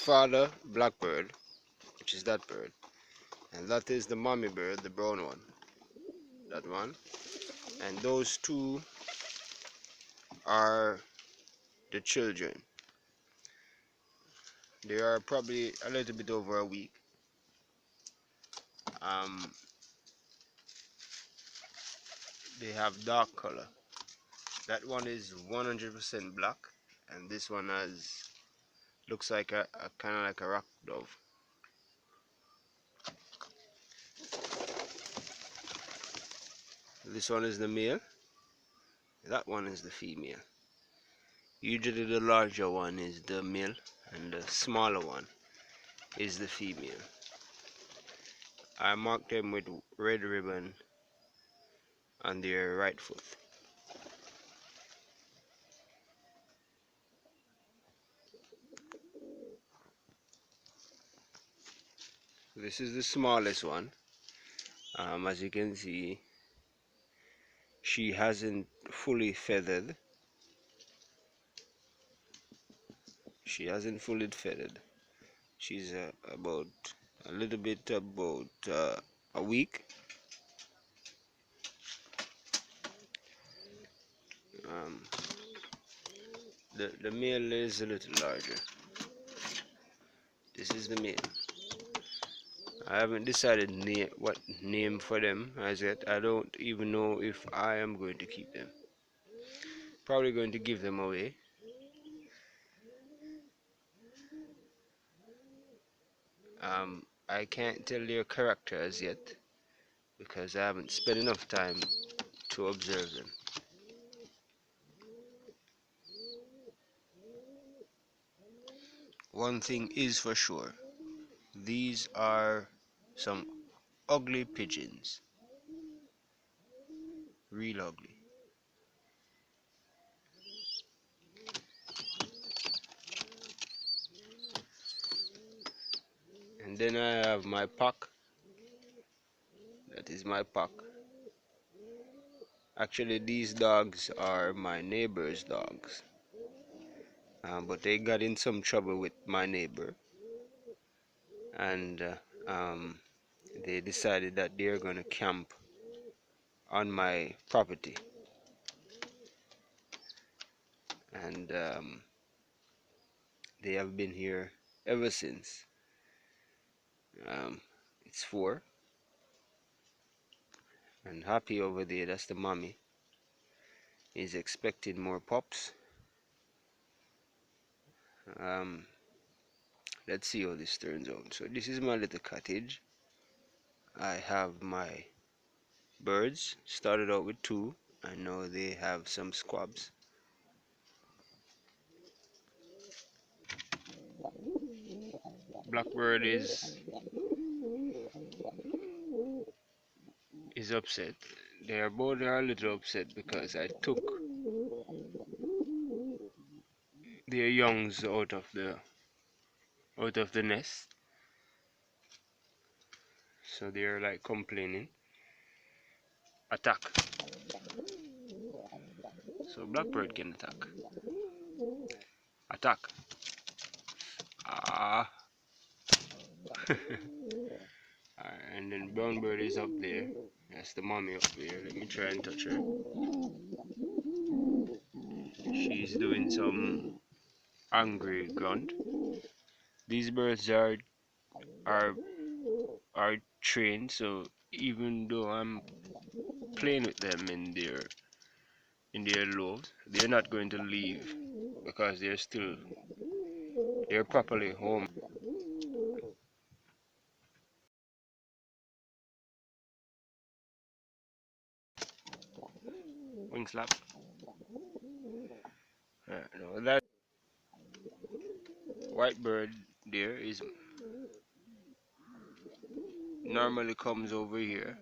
father blackbird, which is that bird, and that is the mommy bird, the brown one, that one, and those two are the children. They are probably a little bit over a week. They have dark color. That one is 100% black, and this one looks like a kind of like a rock dove. This one is the male. That one is the female. Usually the larger one is the male, and the smaller one is the female. I marked them with red ribbon on their right foot. This is the smallest one. As you can see, she hasn't fully feathered. She's about a little bit about a week. The male is a little larger. This is the male. I haven't decided what name for them as yet. I don't even know if I am going to keep them. Probably going to give them away. I can't tell their character as yet because I haven't spent enough time to observe them. One thing is for sure, these are some ugly pigeons. Real ugly. And then I have my pack. That is my pack. Actually, these dogs are my neighbor's dogs. But they got in some trouble with my neighbor. And they decided that they're going to camp on my property. And they have been here ever since. It's 4. And Happy over there, that's the mommy, is expecting more pups. Let's see how this turns out. So this is my little cottage. I have my birds. Started out with 2. I know they have some squabs. Blackbird is upset. They are both a little upset because I took their youngs out of the nest. So they are like complaining. Attack. So blackbird can attack. Attack. Ah. And then brown bird is up there. That's the mommy up there. Let me try and touch her. She's doing some angry grunt. These birds are trained, so even though I'm playing with them in their loaves, they're not going to leave because they're properly home. Wing slap. No, that white bird there is normally comes over here